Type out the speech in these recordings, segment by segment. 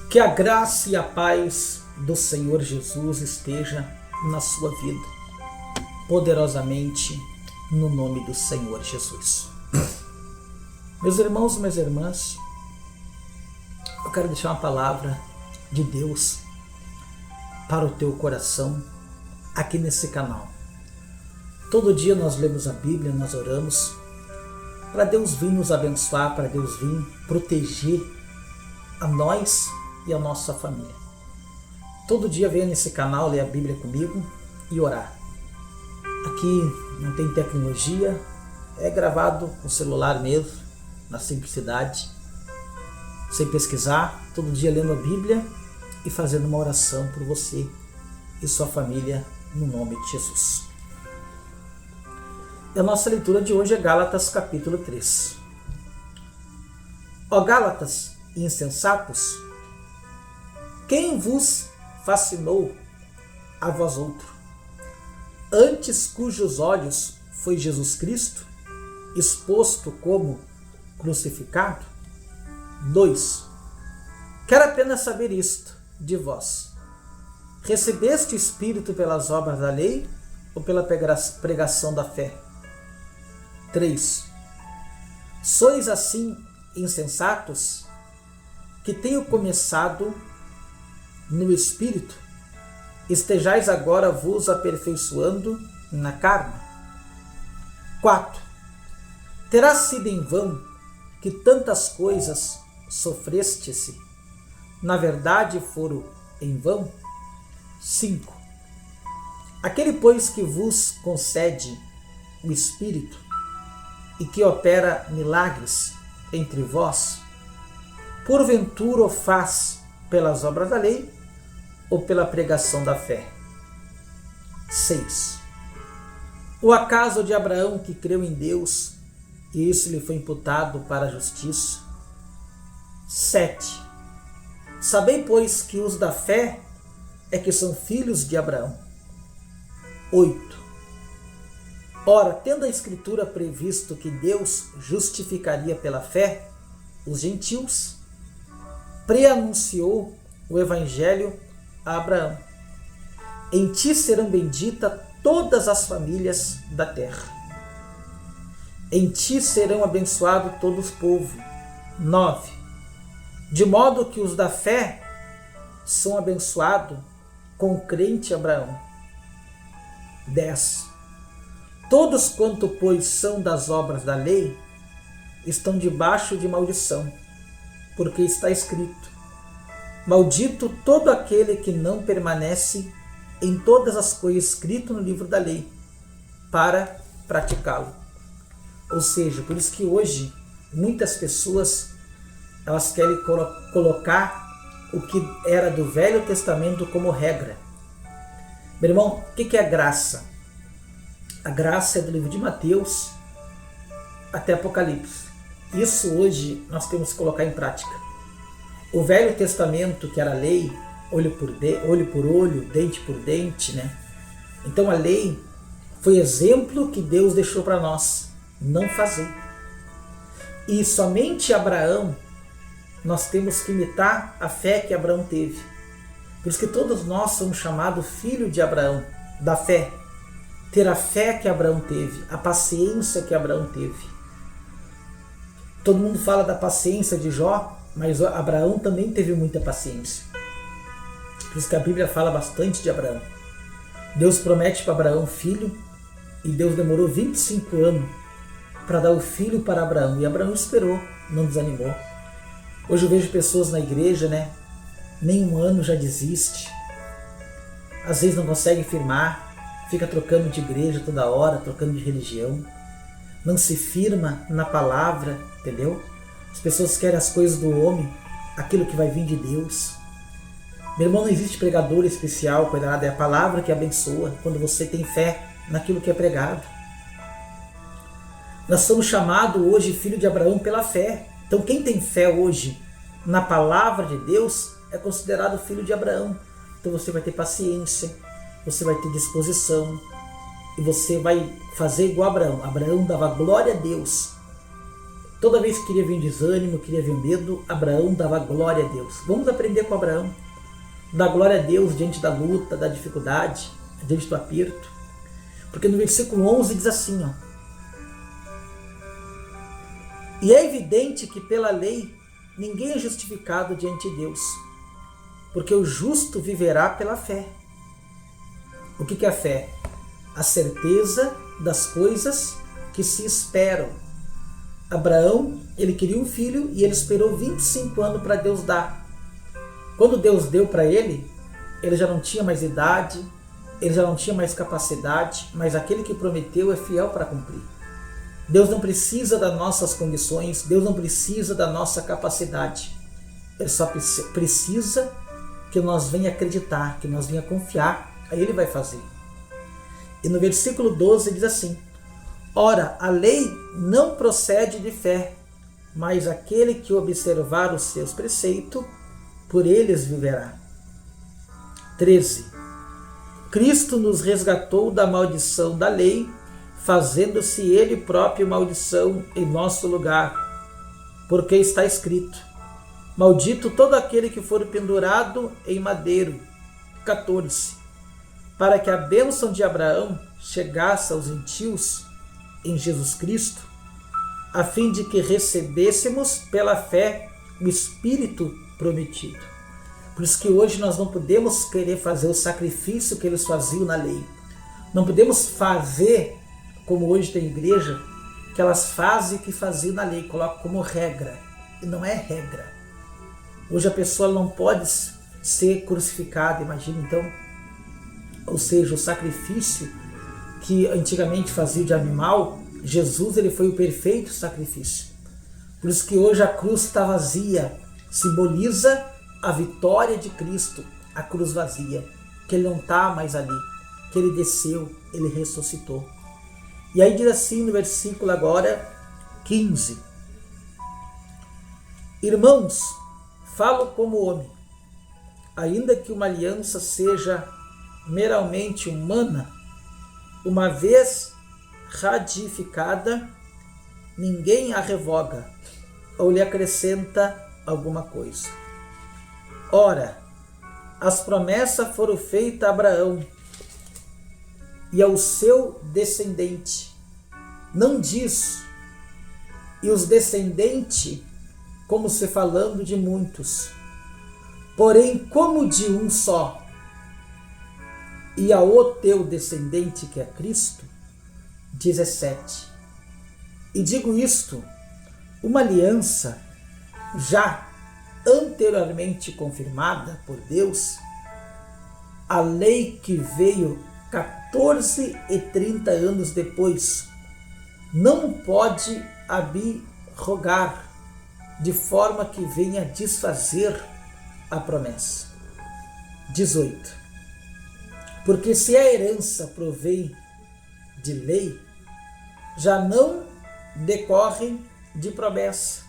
Que a graça e a paz do Senhor Jesus esteja na sua vida, poderosamente, no nome do Senhor Jesus. Meus irmãos e minhas irmãs, eu quero deixar uma palavra de Deus para o teu coração aqui nesse canal. Todo dia nós lemos a Bíblia, nós oramos para Deus vir nos abençoar, para Deus vir proteger a nós e a nossa família. Todo dia venha nesse canal ler a Bíblia comigo e orar. Aqui não tem tecnologia, é gravado com celular mesmo, na simplicidade, sem pesquisar, todo dia lendo a Bíblia e fazendo uma oração por você e sua família no nome de Jesus. E a nossa leitura de hoje é Gálatas capítulo 3. Ó Gálatas, insensatos, quem vos fascinou a vós outro? Antes cujos olhos foi Jesus Cristo, exposto como crucificado? 2. Quero apenas saber isto de vós. Recebeste o Espírito pelas obras da lei ou pela pregação da fé? 3. Sois assim insensatos, que tenho começado no Espírito, estejais agora vos aperfeiçoando na carne? 4. Terá sido em vão que tantas coisas sofreste-se? Na verdade foram em vão? 5. Aquele, pois, que vos concede o Espírito e que opera milagres entre vós, porventura o faz pelas obras da lei ou pela pregação da fé? 6. O acaso de Abraão, que creu em Deus e isso lhe foi imputado para a justiça? 7. Sabei, pois, que os da fé é que são filhos de Abraão. 8. Ora, tendo a Escritura previsto que Deus justificaria pela fé os gentios, preanunciou o Evangelho a Abraão. Em ti serão benditas todas as famílias da terra. Em ti serão abençoados todos os povos. 9. De modo que os da fé são abençoados com o crente Abraão. 10. Todos quanto, pois, são das obras da lei, estão debaixo de maldição, porque está escrito: maldito todo aquele que não permanece em todas as coisas escritas no livro da lei, para praticá-lo. Ou seja, por isso que hoje muitas pessoas elas querem colocar o que era do Velho Testamento como regra. Meu irmão, o que é graça? A graça é do livro de Mateus até Apocalipse. Isso hoje nós temos que colocar em prática. O Velho Testamento, que era a lei, olho por olho, dente por dente, né? Então a lei foi exemplo que Deus deixou para nós não fazer. E somente Abraão, nós temos que imitar a fé que Abraão teve. Por isso que todos nós somos chamados filho de Abraão, da fé. Ter a fé que Abraão teve, a paciência que Abraão teve. Todo mundo fala da paciência de Jó, mas Abraão também teve muita paciência. Por isso que a Bíblia fala bastante de Abraão. Deus promete para Abraão filho, e Deus demorou 25 anos para dar o filho para Abraão. E Abraão esperou, não desanimou. Hoje eu vejo pessoas na igreja, né? Nem um ano já desiste. Às vezes não consegue firmar. Fica trocando de igreja toda hora, trocando de religião. Não se firma na palavra, entendeu? As pessoas querem as coisas do homem, aquilo que vai vir de Deus. Meu irmão, não existe pregador especial, cuidado, é a palavra que abençoa quando você tem fé naquilo que é pregado. Nós somos chamados hoje filho de Abraão pela fé. Então quem tem fé hoje na palavra de Deus é considerado filho de Abraão. Então você vai ter paciência, você vai ter disposição e você vai fazer igual Abraão. Abraão dava glória a Deus Toda vez que queria vir desânimo, queria vir medo, Abraão dava glória a Deus. Vamos aprender com Abraão. Dar glória a Deus diante da luta, da dificuldade, diante do aperto. Porque no versículo 11 diz assim, ó. E é evidente que pela lei ninguém é justificado diante de Deus, porque o justo viverá pela fé. O que é a fé? A certeza das coisas que se esperam. Abraão, ele queria um filho e ele esperou 25 anos para Deus dar. Quando Deus deu para ele, ele já não tinha mais idade, ele já não tinha mais capacidade, mas aquele que prometeu é fiel para cumprir. Deus não precisa das nossas condições, Deus não precisa da nossa capacidade. Ele só precisa que nós venha acreditar, que nós venha confiar, aí ele vai fazer. E no versículo 12 diz assim: ora, a lei não procede de fé, mas aquele que observar os seus preceitos, por eles viverá. 13. Cristo nos resgatou da maldição da lei, fazendo-se ele próprio maldição em nosso lugar, porque está escrito: maldito todo aquele que for pendurado em madeiro. 14. Para que a bênção de Abraão chegasse aos gentios em Jesus Cristo, a fim de que recebêssemos pela fé o Espírito prometido. Por isso que hoje nós não podemos querer fazer o sacrifício que eles faziam na lei. Não podemos fazer, como hoje tem igreja, que elas fazem o que faziam na lei, colocam como regra. E não é regra. Hoje a pessoa não pode ser crucificada, imagina então. Ou seja, o sacrifício que antigamente fazia de animal, Jesus ele foi o perfeito sacrifício. Por isso que hoje a cruz está vazia, simboliza a vitória de Cristo, a cruz vazia, que ele não está mais ali, que ele desceu, ele ressuscitou. E aí diz assim no versículo agora 15: irmãos, falo como homem, ainda que uma aliança seja meramente humana, uma vez ratificada, ninguém a revoga ou lhe acrescenta alguma coisa. Ora, as promessas foram feitas a Abraão e ao seu descendente. Não diz, e os descendentes, como se falando de muitos, porém como de um só, e ao teu descendente que é Cristo. 17. E digo isto, uma aliança já anteriormente confirmada por Deus, a lei que veio 14 e 30 anos depois, não pode abrogar, de forma que venha desfazer a promessa. 18. Porque se a herança provém de lei, já não decorre de promessa,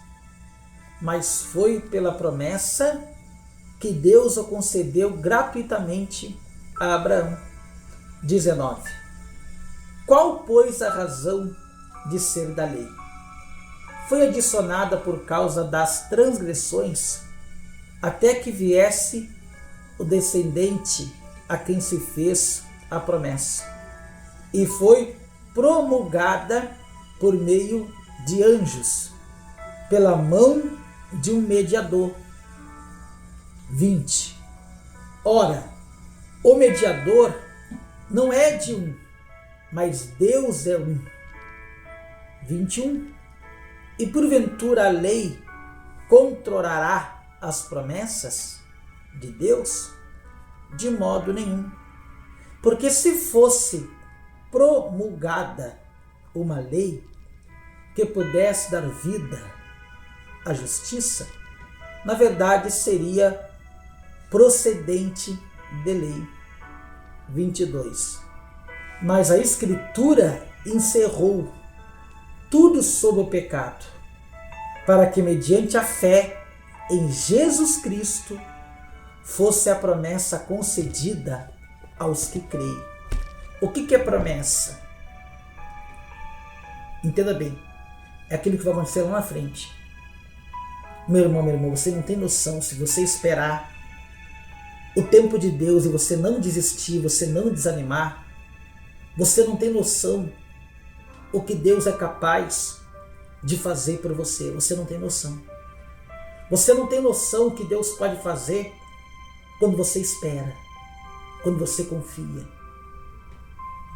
mas foi pela promessa que Deus o concedeu gratuitamente a Abraão. 19. Qual, pois, a razão de ser da lei? Foi adicionada por causa das transgressões, até que viesse o descendente a quem se fez a promessa, e foi promulgada por meio de anjos, pela mão de um mediador. 20. Ora, o mediador não é de um, mas Deus é um. 21. E porventura a lei controlará as promessas de Deus? De modo nenhum. Porque se fosse promulgada uma lei que pudesse dar vida à justiça, na verdade seria procedente de lei. 22. Mas a Escritura encerrou tudo sob o pecado, para que mediante a fé em Jesus Cristo fosse a promessa concedida aos que creem. O que é promessa? Entenda bem. é aquilo que vai acontecer lá na frente. Meu irmão, minha irmã, você não tem noção. Se você esperar o tempo de Deus e você não desistir, você não desanimar, você não tem noção o que Deus é capaz de fazer por você. Você não tem noção. Você não tem noção o que Deus pode fazer quando você espera, quando você confia.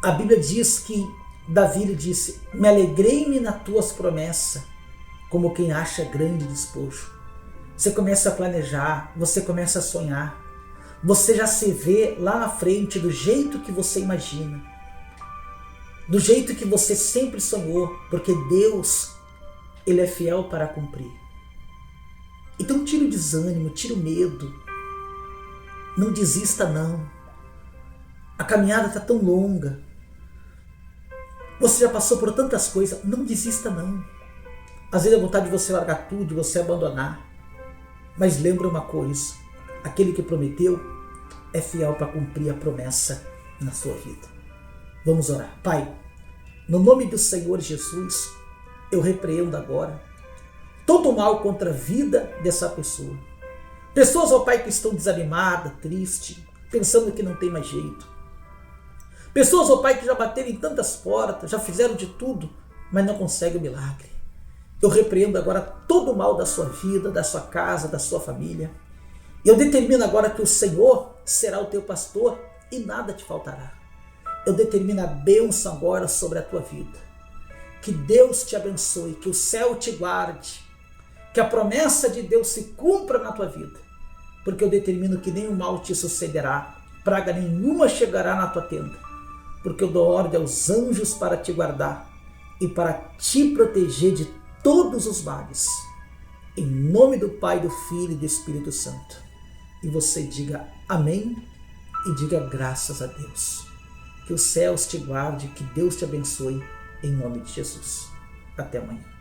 A Bíblia diz que Davi lhe disse: me alegrei-me nas tuas promessas, como quem acha grande despojo. Você começa a planejar, você começa a sonhar, você já se vê lá na frente do jeito que você imagina, do jeito que você sempre sonhou, porque Deus, Ele é fiel para cumprir. Então tira o desânimo, tira o medo, não desista não. A caminhada está tão longa, você já passou por tantas coisas, não desista não. Às vezes é vontade de você largar tudo, de você abandonar, mas lembra uma coisa, aquele que prometeu é fiel para cumprir a promessa na sua vida. Vamos orar. Pai, no nome do Senhor Jesus, eu repreendo agora todo o mal contra a vida dessa pessoa. Pessoas, ó Pai, que estão desanimadas, tristes, pensando que não tem mais jeito. Pessoas, ó Pai, que já bateram em tantas portas, já fizeram de tudo, mas não conseguem o milagre. Eu repreendo agora todo o mal da sua vida, da sua casa, da sua família. Eu determino agora que o Senhor será o teu pastor e nada te faltará. Eu determino a bênção agora sobre a tua vida. Que Deus te abençoe, que o céu te guarde, que a promessa de Deus se cumpra na tua vida. Porque eu determino que nenhum mal te sucederá, praga nenhuma chegará na tua tenda. Porque eu dou ordem aos anjos para te guardar e para te proteger de todos os males. Em nome do Pai, do Filho e do Espírito Santo. E você diga amém e diga graças a Deus. Que os céus te guarde, que Deus te abençoe, em nome de Jesus. Até amanhã.